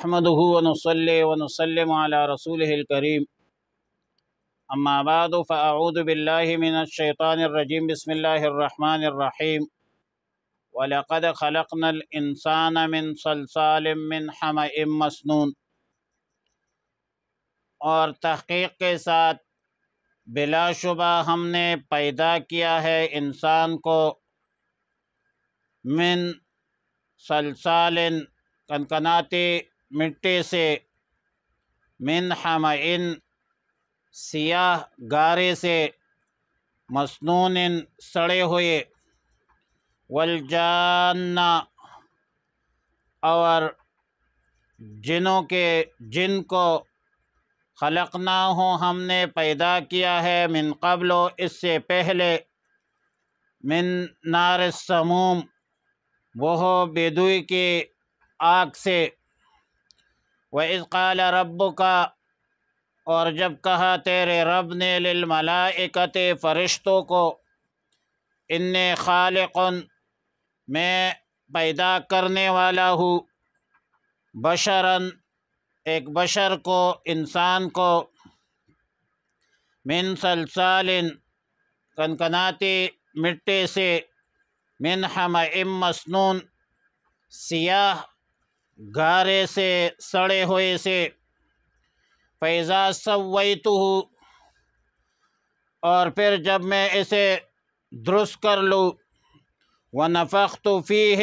نحمده ونصلي ونسلم على رسوله الكريم أما بعد فأعوذ بالله من الشيطان الرجيم بسم الله الرحمن الرحيم وَلَقَدْ خَلَقْنَا الْإِنسَانَ مِنْ صَلْصَالٍ مِّنْ حَمَإٍ مَّسْنُونٍ، اور تحقیق کے ساتھ بلا شبہ ہم نے پیدا کیا ہے انسان کو من صلصال کنکناتی مٹی سے، من حمئن سیاہ گارے سے، مسنون سڑے ہوئے، والجان اور جن کو خلقناہ ہم نے پیدا کیا ہے من قبل اس سے پہلے، من نار السموم وہ بیدوئی کی آگ سے، وَإِذْ قَالَ رَبُّكَ اور جب کہا تیرے رب نے للملائکۃ فرشتوں کو، انی خالق میں پیدا کرنے والا ہوں، بشراً ایک بشر کو، انسان کو، من صلصال کنکناتی مٹی سے، من حمئ مسنون سیاہ گارے سے، سڑے ہوئے سے، فَإِذَا سَوَّيْتُهُ اور پھر جب میں اسے درست کر لوں، وَنَفَخْتُ فِيهِ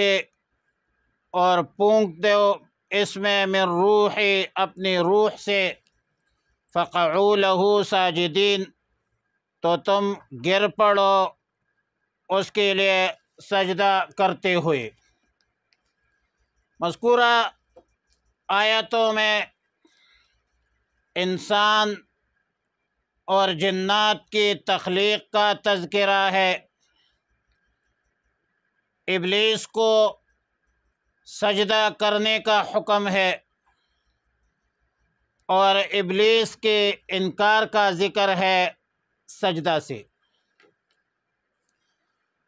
اور پھونک دو اس میں، من روحی اپنی روح سے، فَقَعُوا لَهُ ساجدین تو تم گر پڑو اس کے لیے سجدہ کرتے ہوئے۔ مذکورہ آیتوں میں انسان اور جنات کی تخلیق کا تذکرہ ہے۔ ابلیس کو سجدہ کرنے کا حکم ہے اور ابلیس کے انکار کا ذکر ہے سجدہ سے۔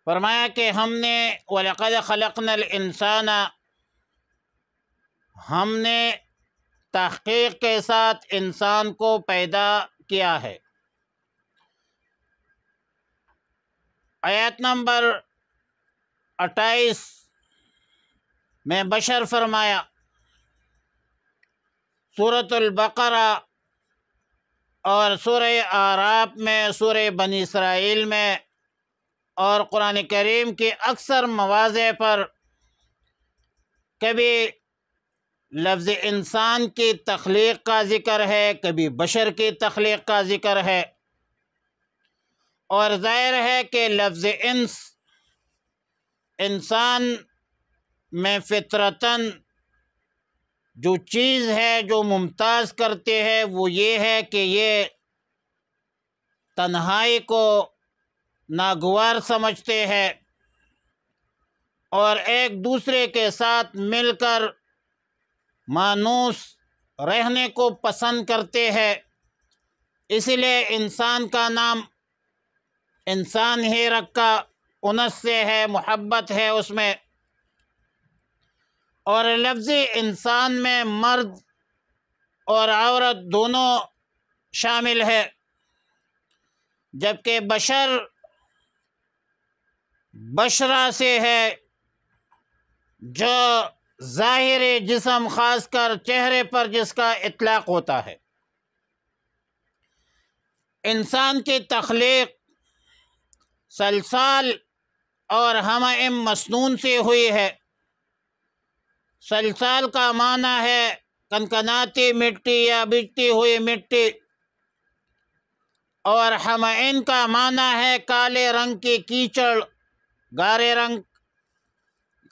فرمایا کہ ہم نے وَلَقَدْ خَلَقْنَا الْإِنسَانَ ہم نے تحقیق کے ساتھ انسان کو پیدا کیا ہے۔ آیت نمبر 28 میں بشر فرمایا، سورۃ البقرہ اور سورہ اعراف میں، سورہ بنی اسرائیل میں اور قرآن کریم کے اکثر مواضع پر کبھی لفظ انسان کی تخلیق کا ذکر ہے، کبھی بشر کی تخلیق کا ذکر ہے، اور ظاہر ہے کہ لفظ انسان میں فطرتاً جو چیز ہے جو ممتاز کرتے ہیں وہ یہ ہے کہ یہ تنہائی کو ناگوار سمجھتے ہیں اور ایک دوسرے کے ساتھ مل کر مانوس رہنے کو پسند کرتے ہیں۔ اس لیے انسان کا نام انسان ہی رکھا، انس سے ہے، محبت ہے اس میں۔ اور لفظ انسان میں مرد اور عورت دونوں شامل ہے، جبکہ بشر بشرہ سے ہے، جو ظاہر جسم خاص کر چہرے پر جس کا اطلاق ہوتا ہے۔ انسان کی تخلیق صلصال اور حمئ مسنون سے ہوئی ہے۔ صلصال کا معنی ہے کنکناتی مٹی یا بجتی ہوئی مٹی، اور حمئن کا معنی ہے کالے رنگ کی کیچڑ، گارے رنگ،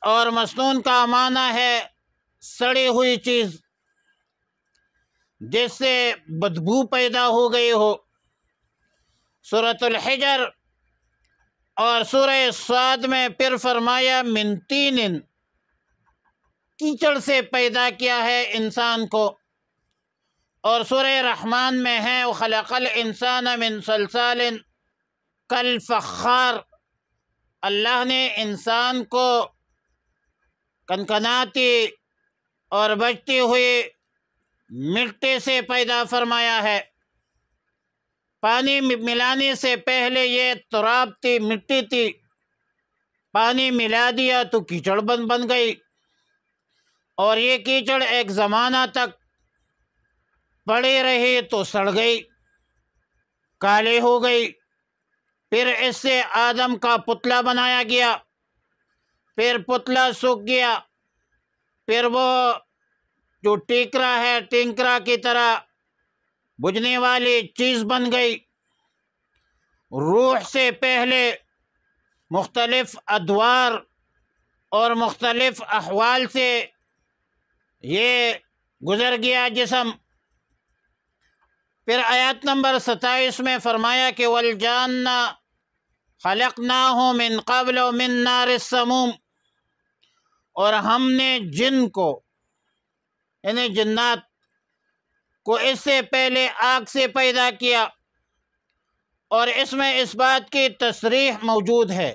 اور مسنون کا معنی ہے سڑی ہوئی چیز جس سے بدبو پیدا ہو گئی ہو۔ سورۃ الحجر اور سورہ صاد میں پھر فرمایا من طین، کیچڑ سے پیدا کیا ہے انسان کو، اور سورہ رحمان میں ہے وَخَلَقَ الْإِنسَانَ مِنْ صَلْصَالٍ كَالْفَخَّارِ، اللہ نے انسان کو کنکناتی اور بچتی ہوئی مٹی سے پیدا فرمایا ہے۔ پانی ملانے سے پہلے یہ تراب تھی، مٹی تھی، پانی ملا دیا تو کیچڑ بن گئی، اور یہ کیچڑ ایک زمانہ تک پڑی رہی تو سڑ گئی، کالے ہو گئی۔ پھر اس سے آدم کا پتلا بنایا گیا، پھر پتلا سوکھ گیا، پھر وہ جو ٹیکرا ہے، ٹینکرا کی طرح بجھنے والی چیز بن گئی۔ روح سے پہلے مختلف ادوار اور مختلف احوال سے یہ گزر گیا جسم۔ پھر آیت نمبر 27 میں فرمایا کہ والجان خلقناہ من قبل من نار السموم، اور ہم نے جن کو یعنی جنات کو اس سے پہلے آگ سے پیدا کیا، اور اس میں اس بات کی تصریح موجود ہے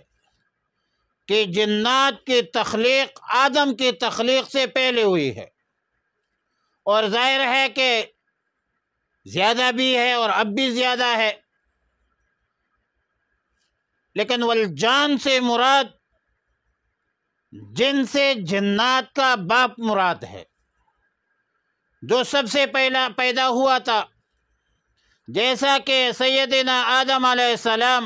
کہ جنات کی تخلیق آدم کی تخلیق سے پہلے ہوئی ہے، اور ظاہر ہے کہ زیادہ بھی ہے اور اب بھی زیادہ ہے، لیکن والجان سے مراد جن سے جنات کا باپ مراد ہے، جو سب سے پہلا پیدا ہوا تھا۔ جیسا کہ سیدنا آدم علیہ السلام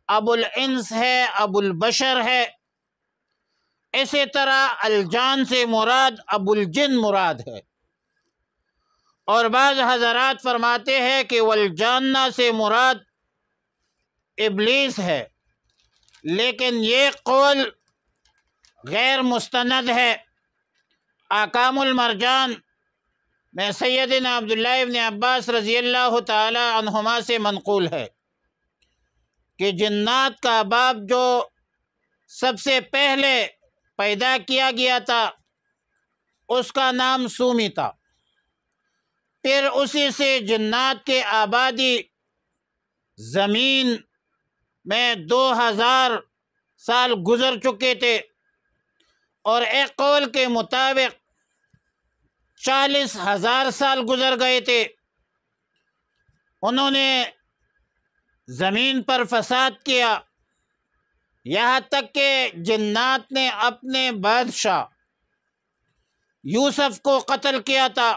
ابو الانس ہے، ابو البشر ہے، اسی طرح الجان سے مراد ابو الجن مراد ہے۔ اور بعض حضرات فرماتے ہیں کہ والجانہ سے مراد ابلیس ہے، لیکن یہ قول غیر مستند ہے۔ احکام المرجان میں سیدنا عبداللہ ابن عباس رضی اللہ تعالی عنہما سے منقول ہے کہ جنات کا باپ جو سب سے پہلے پیدا کیا گیا تھا اس کا نام سومی تھا، پھر اسی سے جنات کے آبادی زمین میں 2000 سال گزر چکے تھے، اور ایک قول کے مطابق 40,000 سال گزر گئے تھے۔ انہوں نے زمین پر فساد کیا، یہاں تک کہ جنات نے اپنے بادشاہ یوسف کو قتل کیا تھا،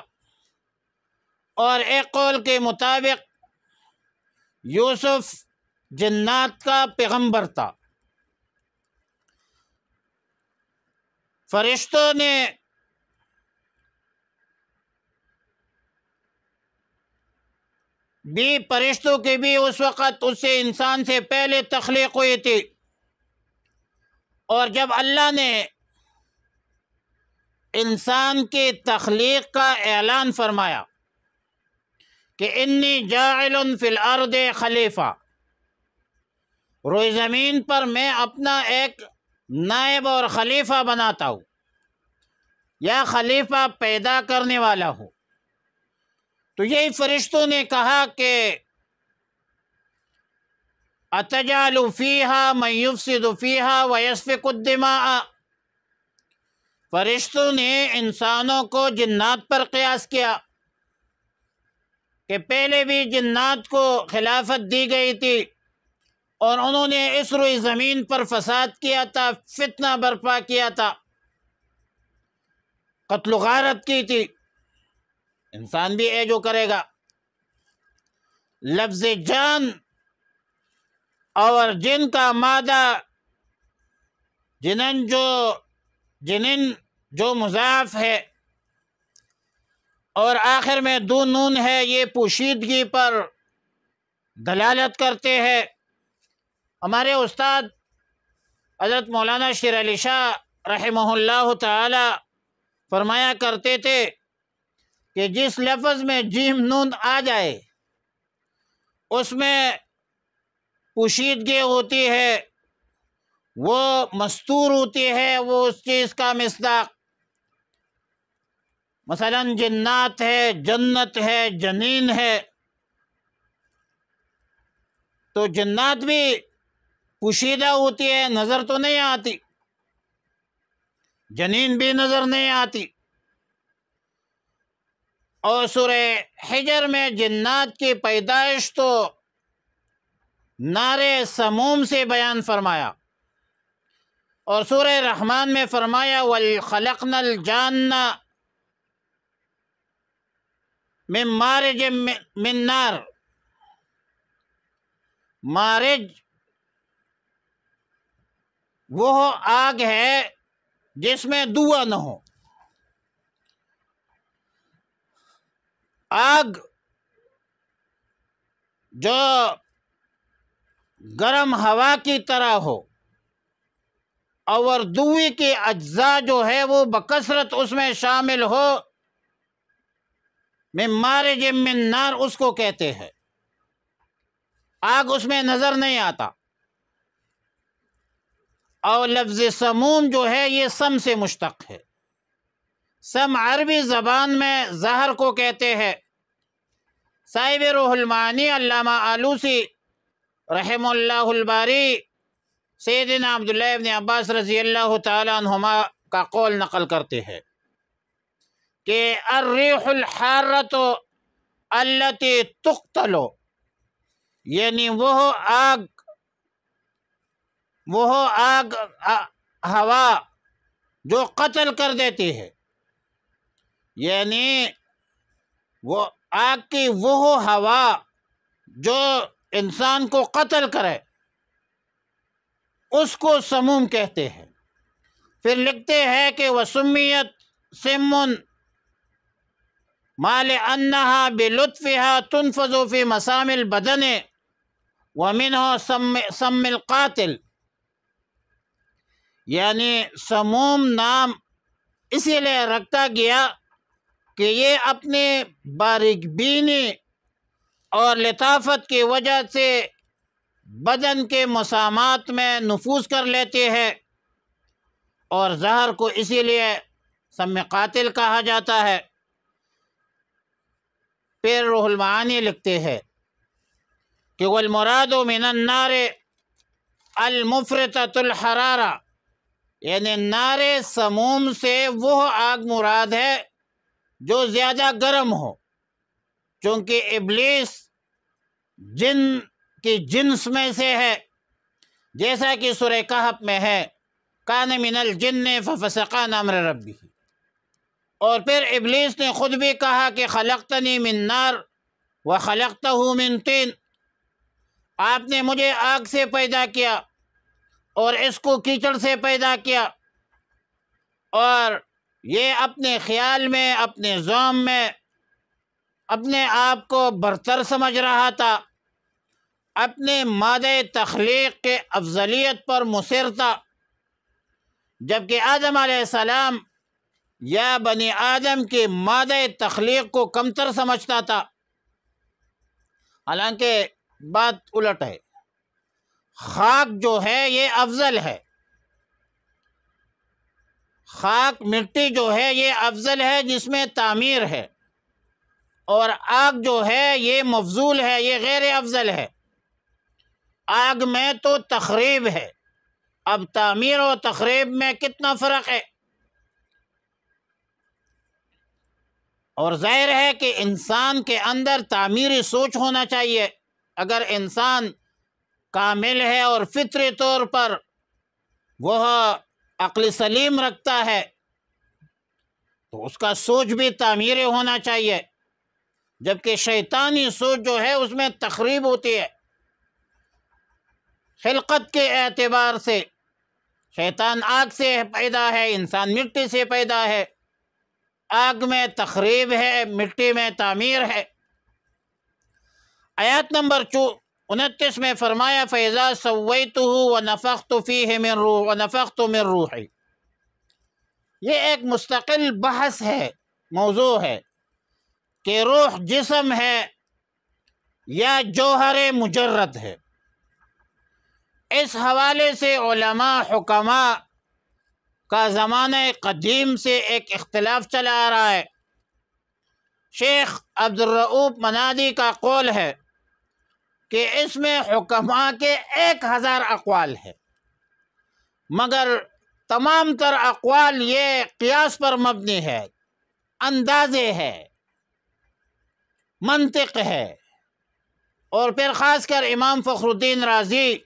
اور ایک قول کے مطابق یوسف جنات کا پیغمبر تھا۔ فرشتوں نے بھی فرشتوں کی بھی اس وقت اس سے انسان سے پہلے تخلیق ہوئی تھی، اور جب اللہ نے انسان کی تخلیق کا اعلان فرمایا کہ انی جاعل فی الارض خلیفہ، روئے زمین پر میں اپنا ایک نائب اور خلیفہ بناتا ہوں، یا خلیفہ پیدا کرنے والا ہوں، تو یہی فرشتوں نے کہا کہ اتجعل فیہا من یفسد فیہا ویسفک الدماء، فرشتوں نے انسانوں کو جنات پر قیاس کیا کہ پہلے بھی جنات کو خلافت دی گئی تھی، اور انہوں نے اس روئے زمین پر فساد کیا تھا، فتنہ برپا کیا تھا، قتل و غارت کی تھی۔ انسان بھی ہے جو کرے گا۔ لفظ جان اور جن کا مادہ جنن جو مضاف ہے اور آخر میں دو نون ہے، یہ پوشیدگی پر دلالت کرتے ہیں۔ ہمارے استاد حضرت مولانا شیر علی شاہ رحمہ اللہ تعالی فرمایا کرتے تھے کہ جس لفظ میں جیم نون آ جائے اس میں پوشیدگی ہوتی ہے، وہ مستور ہوتی ہے، وہ اس چیز کا مصداق۔ مثلا جنات ہے، جنت ہے، جنین ہے، تو جنات بھی پوشیدہ ہوتی ہے، نظر تو نہیں آتی، جنین بھی نظر نہیں آتی۔ اور سورہ حجر میں جنات کی پیدائش تو نارے سموم سے بیان فرمایا، اور سورہ رحمان میں فرمایا وَخَلَقْنَا الْجَانَّ مِن مَارِجٍ مِن نار۔ مارج وہ آگ ہے جس میں دھواں نہ ہو۔ آگ جو گرم ہوا کی طرح ہو، اور دھویں کے اجزاء جو ہے وہ بکثرت اس میں شامل ہو، من مارج من نار اس کو کہتے ہیں۔ آگ اس میں نظر نہیں آتا۔ اور لفظ سموم جو ہے یہ سم سے مشتق ہے۔ سم عربی زبان میں زہر کو کہتے ہیں۔ صاحب روح المعانی علامہ آلوسی رحم اللہ الباری سیدنا عبداللہ ابن عباس رضی اللہ تعالی عنہما کا قول نقل کرتے ہیں کہ الریح الحارۃ التی تقتل، یعنی وہ آگ ہوا جو قتل کر دیتی ہے، یعنی وہ آگ کی وہ ہوا جو انسان کو قتل کرے اس کو سموم کہتے ہیں۔ پھر لکھتے ہیں کہ وسمیت سم ما لأنها بلطفها تنفذ في مسام البدن ومنه سم القاتل، یعنی سموم نام اسی لیے رکھا گیا کہ یہ اپنے باریک بینی اور لطافت کی وجہ سے بدن کے مسامات میں نفوذ کر لیتے ہیں، اور زہر کو اسی لیے سم قاتل کہا جاتا ہے۔ پھر روح المعانی لکھتے ہیں کہ والمراد من النار المفرطۃ الحرارہ، یعنی نار سموم سے وہ آگ مراد ہے جو زیادہ گرم ہو، چونکہ ابلیس جن کی جنس میں سے ہے، جیسا کہ سورہ کہف میں ہے کان من الجن ففسق عن امر ربہ۔ اور پھر ابلیس نے خود بھی کہا کہ خلقتنی من نار وخلقتہ من طین، آپ نے مجھے آگ سے پیدا کیا اور اس کو کیچڑ سے پیدا کیا، اور یہ اپنے خیال میں اپنے زوم میں اپنے آپ کو برتر سمجھ رہا تھا، اپنے مادہ تخلیق کے افضلیت پر مصر تھا، جبکہ آدم علیہ السلام یا بنی آدم کی مادہ تخلیق کو کمتر سمجھتا تھا۔ حالانکہ بات الٹ ہے، خاک جو ہے یہ افضل ہے، خاک مٹی جو ہے یہ افضل ہے جس میں تعمیر ہے، اور آگ جو ہے یہ مفضول ہے، یہ غیر افضل ہے۔ آگ میں تو تخریب ہے، اب تعمیر و تخریب میں کتنا فرق ہے؟ اور ظاہر ہے کہ انسان کے اندر تعمیری سوچ ہونا چاہیے۔ اگر انسان کامل ہے اور فطری طور پر وہ عقل سلیم رکھتا ہے تو اس کا سوچ بھی تعمیری ہونا چاہیے، جبکہ شیطانی سوچ جو ہے اس میں تخریب ہوتی ہے۔ خلقت کے اعتبار سے شیطان آگ سے پیدا ہے، انسان مٹی سے پیدا ہے، آگ میں تخریب ہے، مٹی میں تعمیر ہے۔ آیات نمبر 29 میں فرمایا فَإِذَا سَوَّيْتُهُ وَنَفَخْتُ فِيهِ مِن روح وَنَفَخْتُ مِن روحِي، یہ ایک مستقل بحث ہے، موضوع ہے کہ روح جسم ہے یا جوہر مجرد ہے۔ اس حوالے سے علماء حکماء کا زمانہ قدیم سے ایک اختلاف چلا آ رہا ہے۔ شیخ عبد الرؤوف منادی کا قول ہے کہ اس میں حکماء کے 1000 اقوال ہے، مگر تمام تر اقوال یہ قیاس پر مبنی ہے، اندازے ہے، منطق ہے۔ اور پھر خاص کر امام فخر الدین رازی،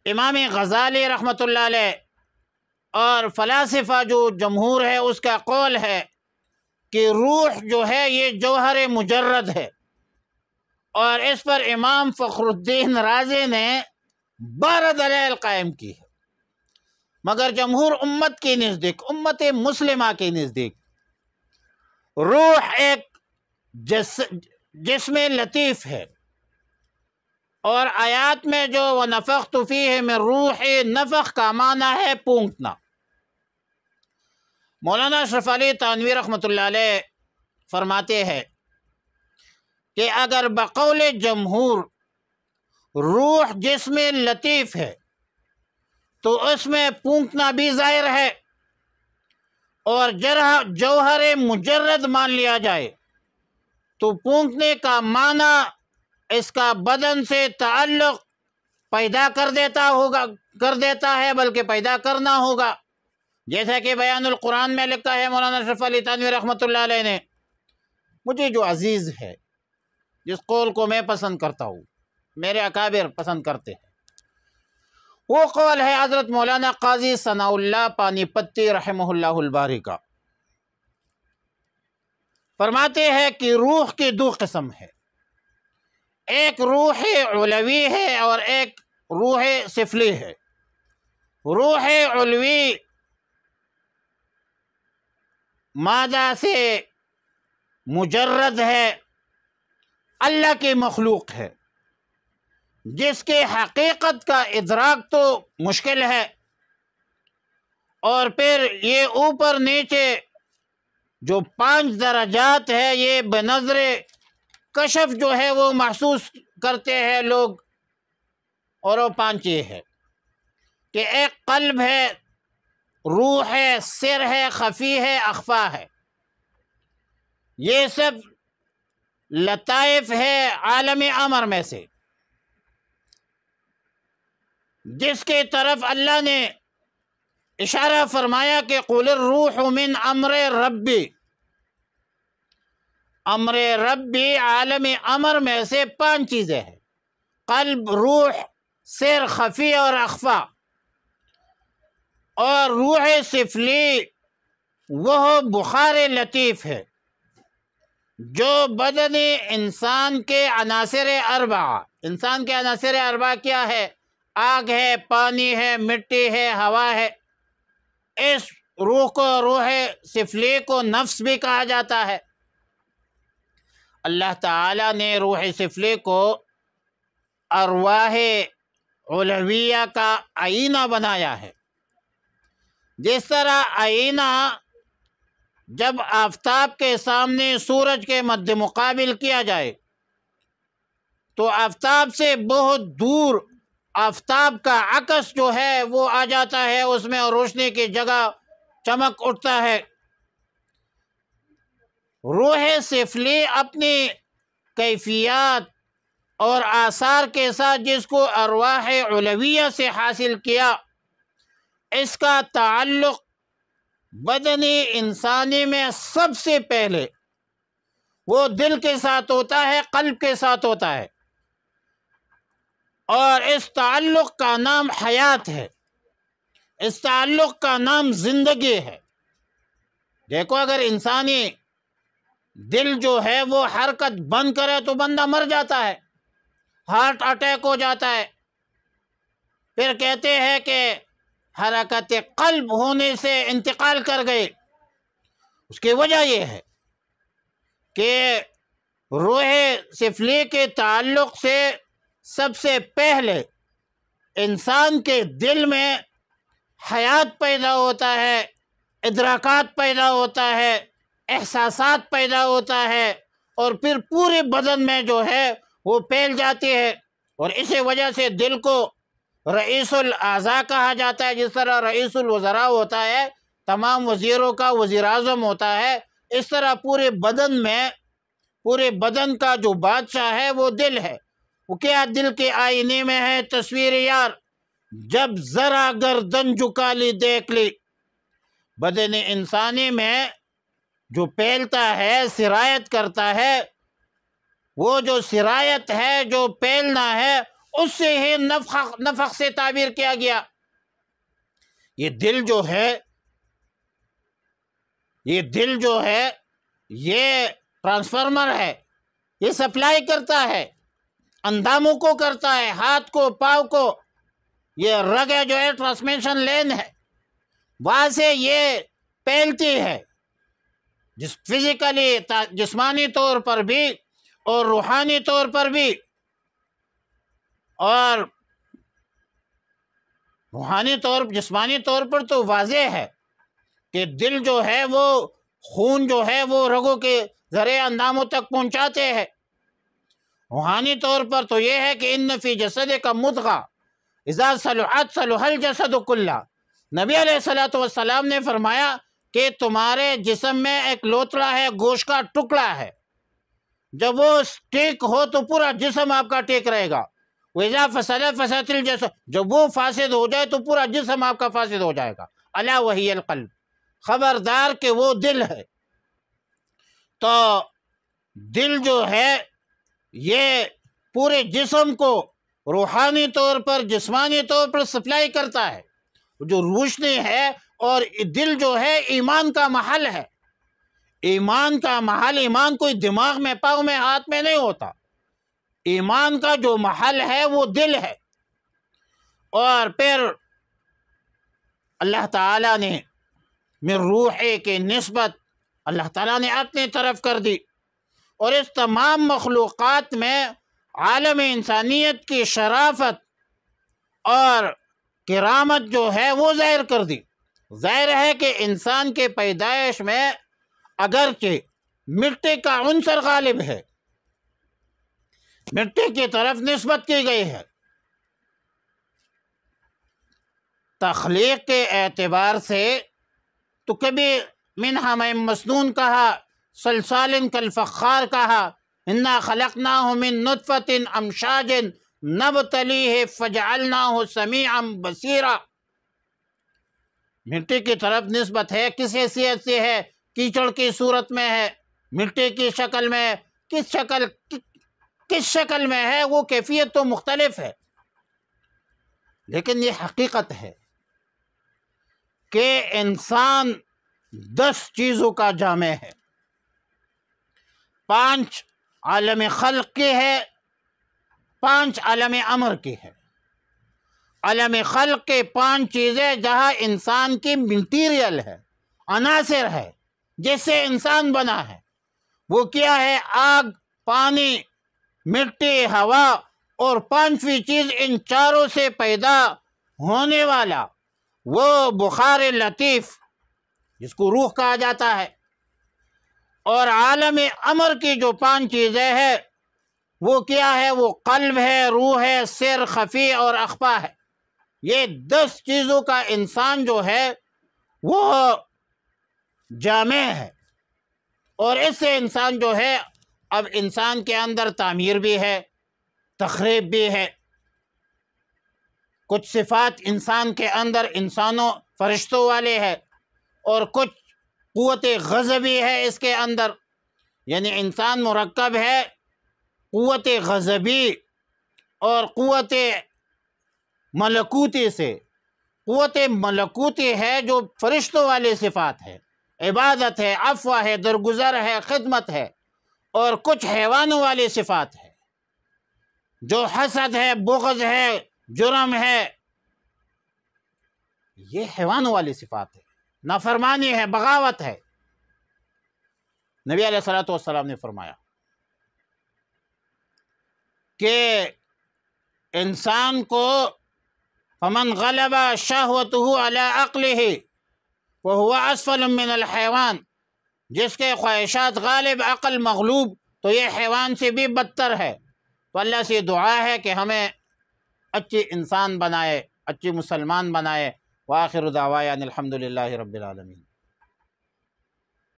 امام غزالی رحمۃ اللہ علیہ اور فلاسفہ جو جمہور ہے اس کا قول ہے کہ روح جو ہے یہ جوہر مجرد ہے، اور اس پر امام فخر الدین رازی نے 12 دلائل قائم کی ہے۔ مگر جمہور امت کے نزدیک، امت مسلمہ کے نزدیک، روح ایک جسم لطیف ہے، اور آیات میں جو وَنَفَخْتُ فِيهِ مِن روحِ، نفخ کا معنی ہے پونکنا۔ مولانا اشرف علی تھانوی رحمۃ اللہ علیہ فرماتے ہیں کہ اگر بقول جمہور روح جسم لطیف ہے تو اس میں پونکنا بھی ظاہر ہے، اور جوہر مجرد مان لیا جائے تو پونکنے کا معنی اس کا بدن سے تعلق پیدا کر دیتا ہے، بلکہ پیدا کرنا ہوگا، جیسا کہ بیان القرآن میں لکھا ہے مولانا اشرف علی تھانوی رحمۃ اللہ علیہ نے۔ مجھے جو عزیز ہے، جس قول کو میں پسند کرتا ہوں، میرے اکابر پسند کرتے ہیں، وہ قول ہے حضرت مولانا قاضی ثناء اللہ پانی پتی رحمہ اللہ الباری کا۔ فرماتے ہیں کہ روح کی 2 قسم ہے، ایک روح علوی ہے اور ایک روح سفلی ہے۔ روح علوی مادہ سے مجرد ہے، اللہ کی مخلوق ہے، جس کے حقیقت کا ادراک تو مشکل ہے، اور پھر یہ اوپر نیچے جو 5 درجات ہے یہ بنظر کشف جو ہے وہ محسوس کرتے ہیں لوگ، اور وہ 5 یہ ہے کہ ایک قلب ہے، روح ہے، سر ہے، خفی ہے، اخفا ہے۔ یہ سب لطائف ہے عالم امر میں سے، جس کی طرف اللہ نے اشارہ فرمایا کہ قُلِ الرُّوحُ مِنْ أَمْرِ رَبِّي۔ امر ربی عالم امر میں سے 5 چیزیں ہیں: قلب، روح، سر، خفی اور اخفا۔ اور روح سفلی وہ بخار لطیف ہے جو بدن انسان کے عناصر 4، انسان کے عناصر 4 کیا ہے؟ آگ ہے، پانی ہے، مٹی ہے، ہوا ہے۔ اس روح کو، روح سفلی کو نفس بھی کہا جاتا ہے۔ اللہ تعالیٰ نے روح سفلی کو ارواح علویہ کا آئینہ بنایا ہے۔ جس طرح آئینہ جب آفتاب کے سامنے سورج کے مد مقابل کیا جائے تو آفتاب سے بہت دور آفتاب کا عکس جو ہے وہ آ جاتا ہے اس میں، اور روشنی کی جگہ چمک اٹھتا ہے۔ روح سفلی اپنی کیفیات اور آثار کے ساتھ جس کو ارواح علویہ سے حاصل کیا، اس کا تعلق بدنی انسانی میں سب سے پہلے وہ دل کے ساتھ ہوتا ہے، قلب کے ساتھ ہوتا ہے، اور اس تعلق کا نام حیات ہے، اس تعلق کا نام زندگی ہے۔ دیکھو، اگر انسانی دل جو ہے وہ حرکت بند کرے تو بندہ مر جاتا ہے، ہارٹ اٹیک ہو جاتا ہے۔ پھر کہتے ہیں کہ حرکت قلب ہونے سے انتقال کر گئے۔ اس کی وجہ یہ ہے کہ روح سفلی کے تعلق سے سب سے پہلے انسان کے دل میں حیات پیدا ہوتا ہے، ادراکات پیدا ہوتا ہے، احساسات پیدا ہوتا ہے، اور پھر پورے بدن میں جو ہے وہ پھیل جاتی ہے۔ اور اسی وجہ سے دل کو رئیس الاعضاء کہا جاتا ہے۔ جس طرح رئیس الوزراء ہوتا ہے، تمام وزیروں کا وزیر اعظم ہوتا ہے، اس طرح پورے بدن میں، پورے بدن کا جو بادشاہ ہے وہ دل ہے۔ وہ کیا؟ دل کے آئینے میں ہے تصویر یار، جب ذرا گردن جھکا لی دیکھ لی۔ بدن انسانی میں جو پھیلتا ہے، سرایت کرتا ہے، وہ جو سرایت ہے، جو پھیلنا ہے، اس سے ہی نفخ سے تعبیر کیا گیا۔ یہ دل جو ہے، یہ ٹرانسفارمر ہے، یہ سپلائی کرتا ہے، انداموں کو کرتا ہے، ہاتھ کو، پاؤں کو۔ یہ رگ ہے جو ہے ٹرانسمیشن لین ہے، وہاں سے یہ پھیلتی ہے، فزیکلی، جسمانی طور پر بھی اور روحانی طور پر بھی۔ اور جسمانی طور پر تو واضح ہے کہ دل جو ہے وہ خون جو ہے وہ رگوں کے ذریعے انداموں تک پہنچاتے ہیں۔ روحانی طور پر تو یہ ہے کہ ان فی جسدک مضغہ اذا صلحت صلح الجسد کلہ۔ نبی علیہ السلام نے فرمایا کہ تمہارے جسم میں ایک لوتڑا ہے، گوشت کا ٹکڑا ہے، جب وہ ٹھیک ہو تو پورا جسم آپ کا ٹھیک رہے گا۔ وَإِذَا فَسَدَ فَسَدَ الْجَسَدُ، جب وہ فاسد ہو جائے تو پورا جسم آپ کا فاسد ہو جائے گا۔ الا وہی القلب، خبردار کہ وہ دل ہے۔ تو دل جو ہے یہ پورے جسم کو روحانی طور پر، جسمانی طور پر سپلائی کرتا ہے۔ جو روشنی ہے، اور دل جو ہے ایمان کا محل ہے۔ ایمان کا محل، ایمان کوئی دماغ میں، پاؤں میں، ہاتھ میں نہیں ہوتا۔ ایمان کا جو محل ہے وہ دل ہے۔ اور پھر اللہ تعالیٰ نے من روحے کی نسبت اللہ تعالیٰ نے اپنی طرف کر دی، اور اس تمام مخلوقات میں عالم انسانیت کی شرافت اور کرامت جو ہے وہ ظاہر کر دی۔ ظاہر ہے کہ انسان کے پیدائش میں اگرچہ مٹی کا عنصر غالب ہے، مٹی کی طرف نسبت کی گئی ہے، تخلیق کے اعتبار سے تو کبھی منہا مسنون کہا، صلصال کالفخار کہا، انا خلقناہ من نطفۃ امشاج نبتلیہ فجعلناہ سمیعا بصیرا۔ مٹی کی طرف نسبت ہے، کس حیثیت سے ہے؟ کیچڑ کی صورت میں ہے، مٹی کی شکل میں ہے، کس شکل میں ہے، وہ کیفیت تو مختلف ہے، لیکن یہ حقیقت ہے کہ انسان 10 چیزوں کا جامع ہے۔ 5 عالم خلق کی ہے، 5 عالم امر کی ہے۔ عالم خلق کے 5 چیزیں جہاں انسان کی مٹیریل ہے، عناصر ہے، جس سے انسان بنا ہے، وہ کیا ہے؟ آگ، پانی، مٹی، ہوا، اور 5ویں چیز ان چاروں سے پیدا ہونے والا وہ بخار لطیف جس کو روح کہا جاتا ہے۔ اور عالم امر کی جو 5 چیزیں ہیں وہ کیا ہے؟ وہ قلب ہے، روح ہے، سر، خفی اور اخفا ہے۔ یہ 10 چیزوں کا انسان جو ہے وہ جامع ہے، اور اس سے انسان جو ہے، اب انسان کے اندر تعمیر بھی ہے، تخریب بھی ہے۔ کچھ صفات انسان کے اندر انسانوں فرشتوں والے ہے، اور کچھ قوت غضبی ہے اس کے اندر، یعنی انسان مرکب ہے قوت غضبی اور قوت ملکوتی سے۔ قوت ملکوتی ہے جو فرشتوں والے صفات ہے، عبادت ہے، عفو ہے، درگزر ہے، خدمت ہے، اور کچھ حیوانوں والی صفات ہے جو حسد ہے، بغض ہے، جرم ہے، یہ حیوانوں والی صفات ہے، نافرمانی ہے، بغاوت ہے۔ نبی علیہ السلام نے فرمایا کہ انسان کو فمن غلب شہوته علی عقلہ وہو اسفل من الحیوان، جس کے خواہشات غالب، عقل مغلوب، تو یہ حیوان سے بھی بدتر ہے۔ تو اللہ سے دعا ہے کہ ہمیں اچھی انسان بنائے، اچھی مسلمان بنائے۔ وآخر دعوانا الحمد للہ رب العالمین۔